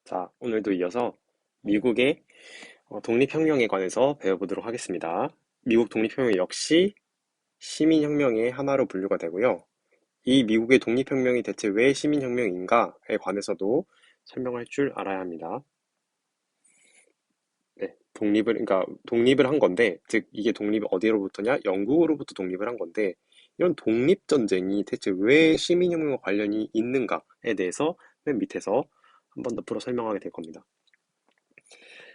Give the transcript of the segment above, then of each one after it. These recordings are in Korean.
자, 오늘도 이어서 미국의 독립혁명에 관해서 배워보도록 하겠습니다. 미국 독립혁명 역시 시민혁명의 하나로 분류가 되고요. 이 미국의 독립혁명이 대체 왜 시민혁명인가에 관해서도 설명할 줄 알아야 합니다. 네, 독립을 한 건데, 즉, 이게 독립이 어디로부터냐? 영국으로부터 독립을 한 건데, 이런 독립전쟁이 대체 왜 시민혁명과 관련이 있는가에 대해서 맨 밑에서 한 번 더 풀어 설명하게 될 겁니다.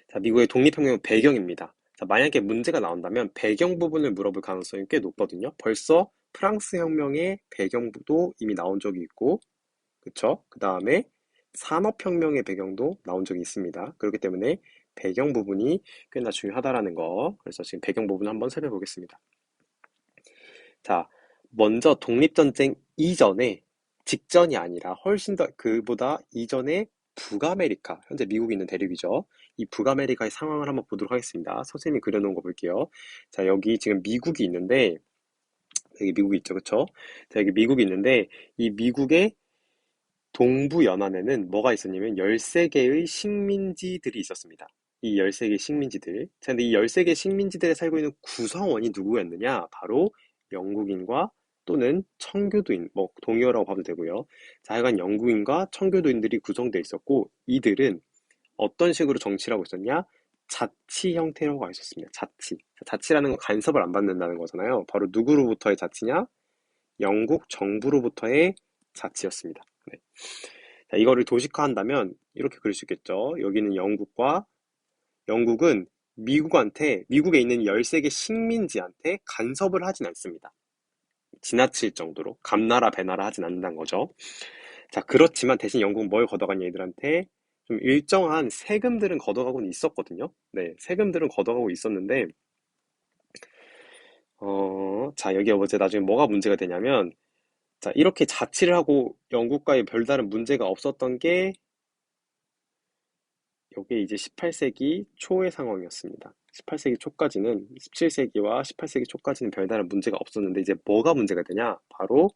자, 미국의 독립혁명 배경입니다. 자, 만약에 문제가 나온다면 배경 부분을 물어볼 가능성이 꽤 높거든요. 벌써 프랑스 혁명의 배경도 이미 나온 적이 있고, 그쵸? 그 다음에 산업혁명의 배경도 나온 적이 있습니다. 그렇기 때문에 배경 부분이 꽤나 중요하다라는 거. 그래서 지금 배경 부분 한번 살펴보겠습니다. 자, 먼저 독립전쟁 이전에, 직전이 아니라 훨씬 더 그보다 이전에 북아메리카, 현재 미국이 있는 대륙이죠. 이 북아메리카의 상황을 한번 보도록 하겠습니다. 선생님이 그려놓은 거 볼게요. 자, 여기 지금 미국이 있는데, 여기 미국이 있죠, 그쵸? 자, 여기 미국이 있는데, 이 미국의 동부 연안에는 뭐가 있었냐면 13개의 식민지들이 있었습니다. 이 13개의 식민지들. 자, 근데 이 13개의 식민지들에 살고 있는 구성원이 누구였느냐? 바로 영국인과 또는 청교도인, 뭐 동의어라고 봐도 되고요. 자, 하여간 영국인과 청교도인들이 구성되어 있었고, 이들은 어떤 식으로 정치를 하고 있었냐? 자치 형태로 가 있었습니다. 자치. 자치라는 건 간섭을 안 받는다는 거잖아요. 바로 누구로부터의 자치냐? 영국 정부로부터의 자치였습니다. 네. 자, 이거를 도식화한다면 이렇게 그릴 수 있겠죠. 여기는 영국은 미국에 있는 13개 식민지한테 간섭을 하진 않습니다. 지나칠 정도로 감나라 배나라 하진 않는다는 거죠. 자, 그렇지만 대신 영국은 뭘 걷어가냐 얘들한테 좀 일정한 세금들은 걷어가고는 있었거든요. 네, 세금들은 걷어가고 있었는데 자, 여기 어제 나중에 뭐가 문제가 되냐면 자, 이렇게 자치를 하고 영국과의 별다른 문제가 없었던 게 이게 이제 18세기 초의 상황이었습니다. 18세기 초까지는 17세기와 18세기 초까지는 별다른 문제가 없었는데 이제 뭐가 문제가 되냐? 바로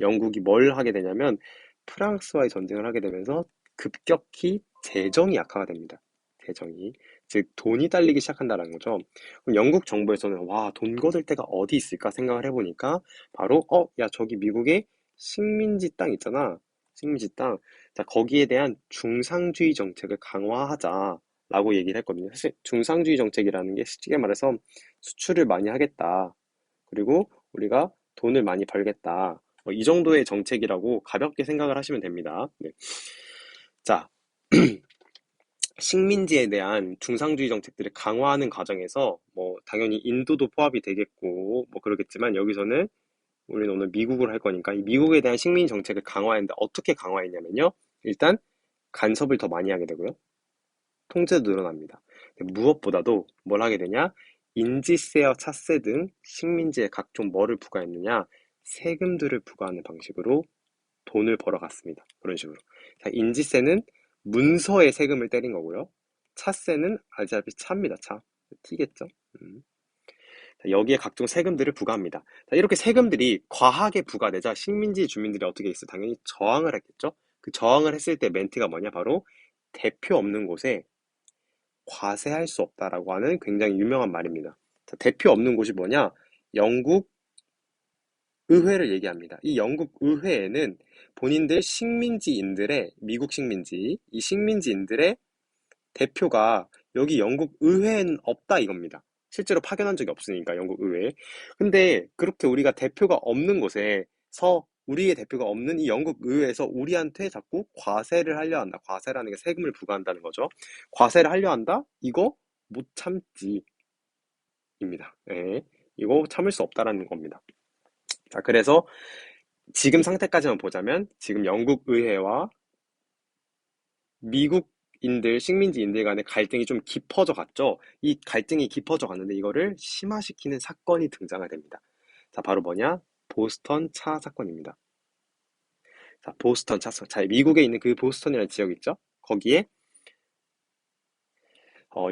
영국이 뭘 하게 되냐면 프랑스와의 전쟁을 하게 되면서 급격히 재정이 약화가 됩니다. 재정이. 즉 돈이 딸리기 시작한다는 거죠. 그럼 영국 정부에서는 와, 돈 거둘 데가 어디 있을까 생각을 해보니까 바로 야, 저기 미국에 식민지 땅 있잖아. 식민지 땅. 자, 거기에 대한 중상주의 정책을 강화하자라고 얘기를 했거든요. 사실 중상주의 정책이라는 게 쉽게 말해서 수출을 많이 하겠다. 그리고 우리가 돈을 많이 벌겠다. 이 정도의 정책이라고 가볍게 생각을 하시면 됩니다. 네. 자, 식민지에 대한 중상주의 정책들을 강화하는 과정에서 뭐 당연히 인도도 포함이 되겠고 뭐 그러겠지만 여기서는 우리는 오늘 미국을 할 거니까 이 미국에 대한 식민 정책을 강화했는데 어떻게 강화했냐면요. 일단 간섭을 더 많이 하게 되고요. 통제도 늘어납니다. 무엇보다도 뭘 하게 되냐? 인지세와 차세 등 식민지에 각종 뭐를 부과했느냐? 세금들을 부과하는 방식으로 돈을 벌어갔습니다. 그런 식으로. 자, 인지세는 문서에 세금을 때린 거고요. 차세는 알다시피 차입니다. 차. 티겠죠? 자, 여기에 각종 세금들을 부과합니다. 자, 이렇게 세금들이 과하게 부과되자 식민지 주민들이 어떻게 했어요? 당연히 저항을 했겠죠? 그 저항을 했을 때 멘트가 뭐냐? 바로 대표 없는 곳에 과세할 수 없다라고 하는 굉장히 유명한 말입니다. 자, 대표 없는 곳이 뭐냐? 영국 의회를 얘기합니다. 이 영국 의회에는 본인들 식민지인들의, 미국 식민지, 이 식민지인들의 대표가 여기 영국 의회에는 없다 이겁니다. 실제로 파견한 적이 없으니까 영국 의회에. 근데 그렇게 우리가 대표가 없는 곳에서 우리의 대표가 없는 이 영국 의회에서 우리한테 자꾸 과세를 하려 한다. 과세라는 게 세금을 부과한다는 거죠. 과세를 하려 한다? 이거 못 참지입니다. 예, 이거 참을 수 없다라는 겁니다. 자, 그래서 지금 상태까지만 보자면 지금 영국 의회와 미국인들, 식민지인들 간의 갈등이 좀 깊어져 갔죠. 이 갈등이 깊어져 갔는데 이거를 심화시키는 사건이 등장하게 됩니다. 자, 바로 뭐냐? 보스턴 차 사건입니다. 자, 보스턴 차 사건. 자, 미국에 있는 그 보스턴이라는 지역 있죠? 거기에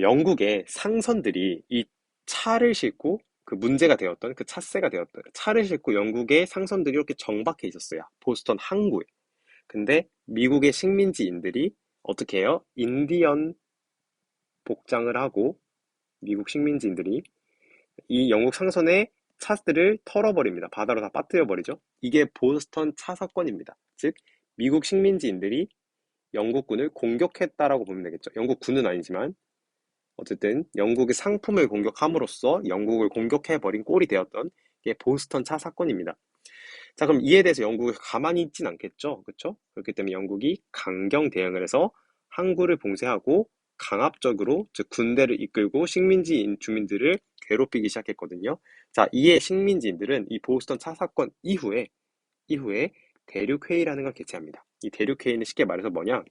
영국의 상선들이 이 차를 싣고 그 문제가 되었던 그 차세가 되었던 차를 싣고 영국의 상선들이 이렇게 정박해 있었어요. 보스턴 항구에. 근데 미국의 식민지인들이 어떻게 해요? 인디언 복장을 하고 미국 식민지인들이 이 영국 상선의 차들을 털어버립니다. 바다로 다 빠뜨려 버리죠. 이게 보스턴 차 사건입니다. 즉 미국 식민지인들이 영국군을 공격했다라고 보면 되겠죠. 영국군은 아니지만 어쨌든 영국의 상품을 공격함으로써 영국을 공격해버린 꼴이 되었던 게 보스턴 차 사건입니다. 자, 그럼 이에 대해서 영국이 가만히 있진 않겠죠. 그렇죠? 그렇기 때문에 영국이 강경 대응을 해서 항구를 봉쇄하고 강압적으로 즉 군대를 이끌고 식민지 주민들을 괴롭히기 시작했거든요. 자, 이에 식민지인들은 이 보스턴 차 사건 이후에 대륙회의라는 걸 개최합니다. 이 대륙회의는 쉽게 말해서 뭐냐?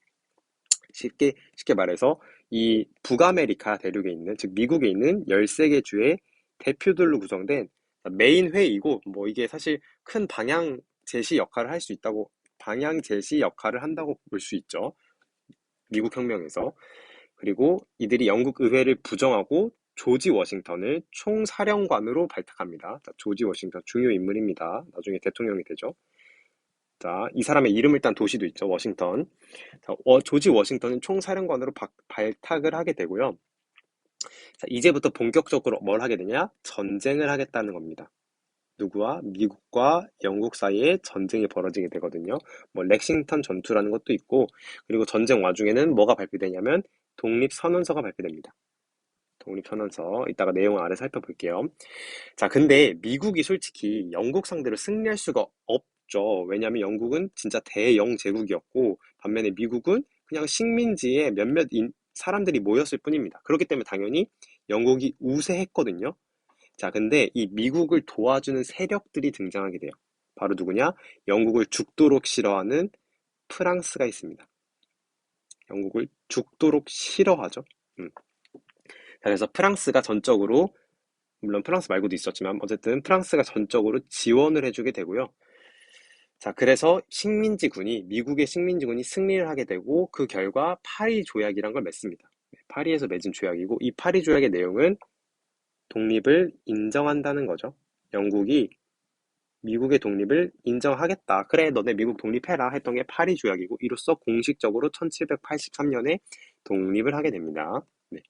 쉽게 말해서 이 북아메리카 대륙에 있는, 즉 미국에 있는 13개 주의 대표들로 구성된 메인 회의이고, 뭐 이게 사실 큰 방향 제시 역할을 할 수 있다고, 방향 제시 역할을 한다고 볼 수 있죠. 미국 혁명에서. 그리고 이들이 영국 의회를 부정하고 조지 워싱턴을 총사령관으로 발탁합니다. 자, 조지 워싱턴 중요 인물입니다. 나중에 대통령이 되죠. 자, 이 사람의 이름 일단 도시도 있죠. 워싱턴. 자, 조지 워싱턴은 총사령관으로 발탁을 하게 되고요. 자, 이제부터 본격적으로 뭘 하게 되냐? 전쟁을 하겠다는 겁니다. 누구와? 미국과 영국 사이에 전쟁이 벌어지게 되거든요. 뭐 렉싱턴 전투라는 것도 있고, 그리고 전쟁 와중에는 뭐가 발표되냐면 독립선언서가 발표됩니다. 독립선언서. 이따가 내용을 아래 살펴볼게요. 자, 근데 미국이 솔직히 영국 상대로 승리할 수가 없죠. 왜냐하면 영국은 진짜 대영 제국이었고, 반면에 미국은 그냥 식민지에 몇몇 사람들이 모였을 뿐입니다. 그렇기 때문에 당연히 영국이 우세했거든요. 자, 근데 이 미국을 도와주는 세력들이 등장하게 돼요. 바로 누구냐? 영국을 죽도록 싫어하는 프랑스가 있습니다. 영국을 죽도록 싫어하죠. 자, 그래서 프랑스가 전적으로, 물론 프랑스 말고도 있었지만 어쨌든 프랑스가 전적으로 지원을 해주게 되고요. 자, 그래서 미국의 식민지군이 승리를 하게 되고 그 결과 파리 조약이란 걸 맺습니다. 파리에서 맺은 조약이고 이 파리 조약의 내용은 독립을 인정한다는 거죠. 영국이 미국의 독립을 인정하겠다. 그래, 너네 미국 독립해라 했던 게 파리 조약이고 이로써 공식적으로 1783년에 독립을 하게 됩니다. 네.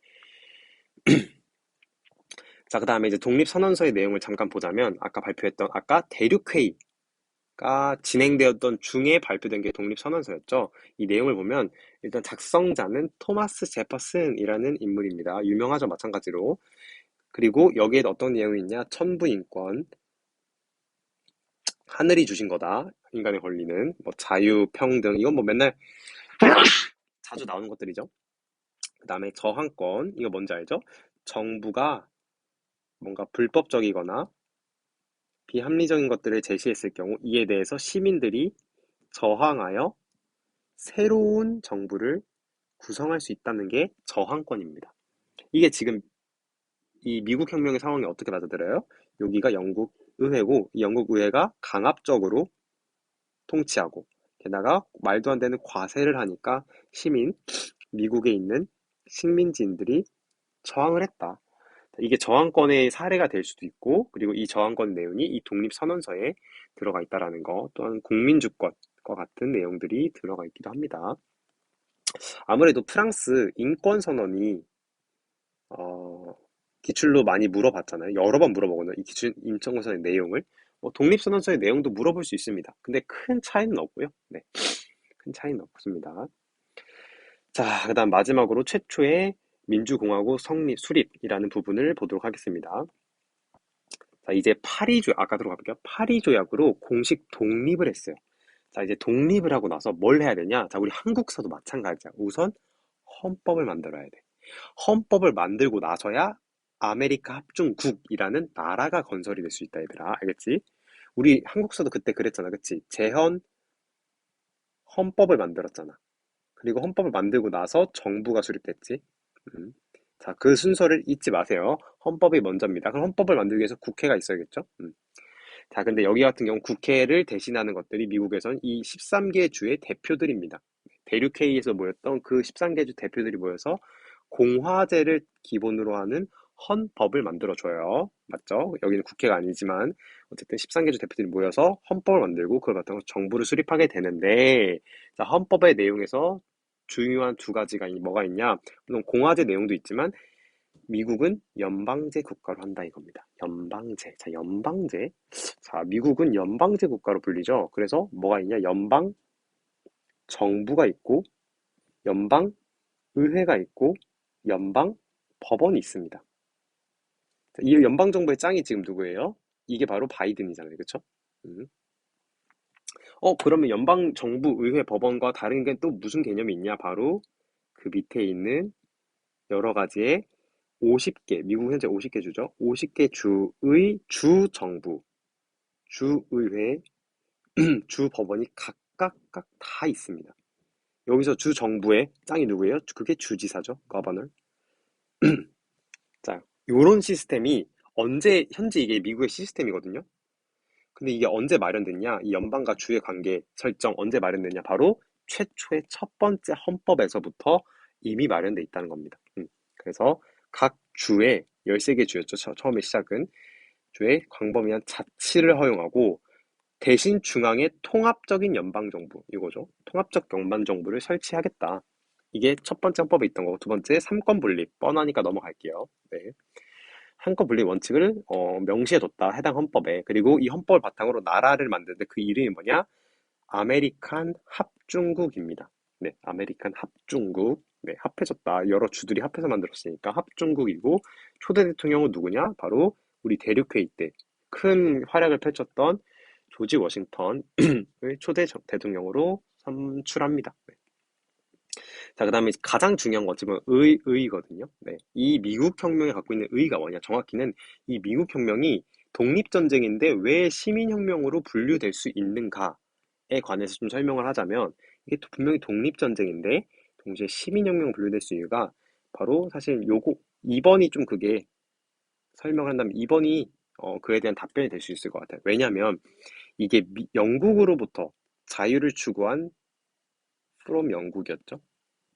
자, 그 다음에 이제 독립선언서의 내용을 잠깐 보자면 아까 대륙회의가 진행되었던 중에 발표된 게 독립선언서였죠. 이 내용을 보면 일단 작성자는 토마스 제퍼슨이라는 인물입니다. 유명하죠, 마찬가지로. 그리고 여기에 어떤 내용이 있냐? 천부인권, 하늘이 주신 거다. 인간의 권리는 뭐 자유, 평등, 이건 뭐 맨날 자주 나오는 것들이죠. 그 다음에 저항권, 이거 뭔지 알죠? 정부가 뭔가 불법적이거나 비합리적인 것들을 제시했을 경우 이에 대해서 시민들이 저항하여 새로운 정부를 구성할 수 있다는 게 저항권입니다. 이게 지금 이 미국 혁명의 상황이 어떻게 맞아들어요? 여기가 영국 의회고 이 영국 의회가 강압적으로 통치하고 게다가 말도 안 되는 과세를 하니까 미국에 있는 식민지인들이 저항을 했다. 이게 저항권의 사례가 될 수도 있고, 그리고 이 저항권 내용이 이 독립선언서에 들어가 있다라는 거, 또한 국민주권과 같은 내용들이 들어가 있기도 합니다. 아무래도 프랑스 인권선언이 기출로 많이 물어봤잖아요. 여러 번 물어보거든요. 이 기출 인권선언의 내용을. 뭐 독립선언서의 내용도 물어볼 수 있습니다. 근데 큰 차이는 없고요. 네, 큰 차이는 없습니다. 자, 그 다음 마지막으로 최초의 민주공화국 수립이라는 부분을 보도록 하겠습니다. 자, 이제 아까 들어가 볼게요. 파리 조약으로 공식 독립을 했어요. 자, 이제 독립을 하고 나서 뭘 해야 되냐? 자, 우리 한국서도 마찬가지야. 우선 헌법을 만들어야 돼. 헌법을 만들고 나서야 아메리카 합중국이라는 나라가 건설이 될 수 있다, 얘들아. 알겠지? 우리 한국서도 그때 그랬잖아, 그치? 헌법을 만들었잖아. 그리고 헌법을 만들고 나서 정부가 수립됐지. 음. 자, 그 순서를 잊지 마세요. 헌법이 먼저입니다. 그럼 헌법을 만들기 위해서 국회가 있어야겠죠? 자, 근데 여기 같은 경우 국회를 대신하는 것들이 미국에선 이 13개 주의 대표들입니다. 대륙회의에서 모였던 그 13개 주 대표들이 모여서 공화제를 기본으로 하는 헌법을 만들어줘요. 맞죠? 여기는 국회가 아니지만 어쨌든 13개 주 대표들이 모여서 헌법을 만들고 그걸 바탕으로 정부를 수립하게 되는데 자, 헌법의 내용에서 중요한 두 가지가 뭐가 있냐? 물론 공화제 내용도 있지만 미국은 연방제 국가로 한다 이겁니다. 연방제. 자, 연방제. 자, 미국은 연방제 국가로 불리죠. 그래서 뭐가 있냐? 연방 정부가 있고, 연방 의회가 있고, 연방 법원이 있습니다. 자, 이 연방 정부의 짱이 지금 누구예요? 이게 바로 바이든이잖아요. 그쵸? 음. 그러면 연방 정부 의회 법원과 다른 게 또 무슨 개념이 있냐? 바로 그 밑에 있는 여러 가지의 50개, 미국 현재 50개 주죠. 50개 주의 주정부, 주의회, 주법원이 각각 다 있습니다. 여기서 주정부의 짱이 누구예요? 그게 주지사죠. 거버널. 자, 요런 시스템이 현재 이게 미국의 시스템이거든요. 근데 이게 언제 마련됐냐? 이 연방과 주의 관계 설정 언제 마련됐냐? 바로 최초의 첫 번째 헌법에서부터 이미 마련돼 있다는 겁니다. 그래서 각 주에 13개 주였죠. 처음에 시작은 주에 광범위한 자치를 허용하고 대신 중앙에 통합적인 연방정부 이거죠. 통합적 연방정부를 설치하겠다. 이게 첫 번째 헌법에 있던 거고 두 번째 삼권 분립 뻔하니까 넘어갈게요. 네. 삼권 분립 원칙을 명시해뒀다. 해당 헌법에. 그리고 이 헌법을 바탕으로 나라를 만드는데 그 이름이 뭐냐? 아메리칸 합중국입니다. 네, 아메리칸 합중국. 네, 합해졌다. 여러 주들이 합해서 만들었으니까 합중국이고 초대 대통령은 누구냐? 바로 우리 대륙회의 때 큰 활약을 펼쳤던 조지 워싱턴을 초대 대통령으로 선출합니다. 네. 자, 그 다음에 가장 중요한 건 어찌 보면 의의거든요. 네. 이 미국 혁명이 갖고 있는 의의가 뭐냐? 정확히는 이 미국 혁명이 독립전쟁인데 왜 시민혁명으로 분류될 수 있는가에 관해서 좀 설명을 하자면 이게 분명히 독립전쟁인데 동시에 시민혁명 분류될 수 있는 이유가 바로 사실 요거 2번이 좀 그게 설명을 한다면 2번이 그에 대한 답변이 될 수 있을 것 같아요. 왜냐하면 이게 영국으로부터 자유를 추구한 프롬 영국이었죠.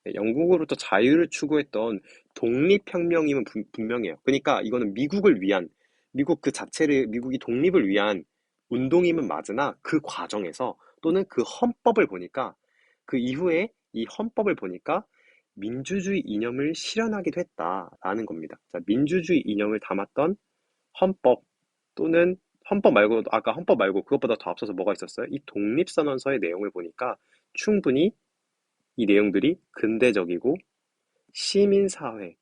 네, 영국으로부터 자유를 추구했던 독립혁명임은 분명해요. 그러니까 이거는 미국 그 자체를, 미국이 독립을 위한 운동임은 맞으나 그 과정에서 또는 그 헌법을 보니까 그 이후에 이 헌법을 보니까 민주주의 이념을 실현하기도 했다라는 겁니다. 자, 민주주의 이념을 담았던 헌법 또는 헌법 말고, 아까 헌법 말고 그것보다 더 앞서서 뭐가 있었어요? 이 독립선언서의 내용을 보니까 충분히 이 내용들이 근대적이고 시민사회의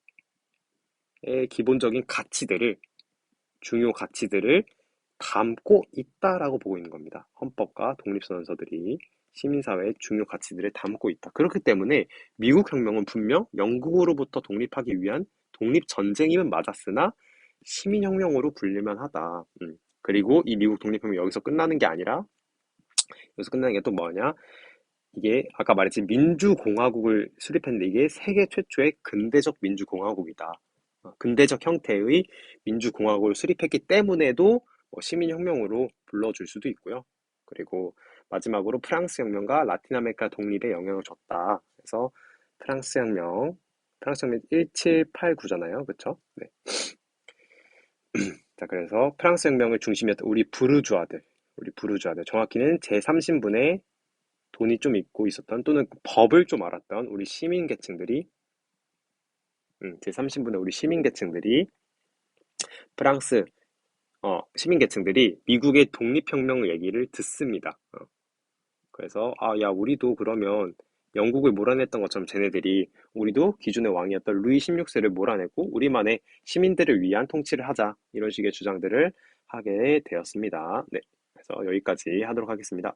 기본적인 중요 가치들을 담고 있다라고 보고 있는 겁니다. 헌법과 독립선언서들이 시민사회의 중요 가치들을 담고 있다. 그렇기 때문에 미국 혁명은 분명 영국으로부터 독립하기 위한 독립전쟁임은 맞았으나 시민혁명으로 불릴만 하다. 그리고 이 미국 독립혁명이 여기서 끝나는 게 아니라 여기서 끝나는 게 또 뭐냐? 이게 아까 말했지 민주공화국을 수립했는데 이게 세계 최초의 근대적 민주공화국이다. 근대적 형태의 민주공화국을 수립했기 때문에도 시민혁명으로 불러줄 수도 있고요. 그리고 마지막으로 프랑스 혁명과 라틴 아메리카 독립에 영향을 줬다. 그래서 프랑스 혁명 1789잖아요. 그쵸? 네. 자, 그래서 프랑스 혁명을 중심이었던 우리 부르주아들, 정확히는 제3신분의 돈이 좀 있고 있었던 또는 법을 좀 알았던 우리 시민계층들이 제3신분의 우리 시민계층들이 프랑스 시민계층들이 미국의 독립혁명 얘기를 듣습니다. 그래서 야 우리도 그러면 영국을 몰아냈던 것처럼 쟤네들이 우리도 기존의 왕이었던 루이 16세를 몰아내고 우리만의 시민들을 위한 통치를 하자 이런 식의 주장들을 하게 되었습니다. 네, 그래서 여기까지 하도록 하겠습니다.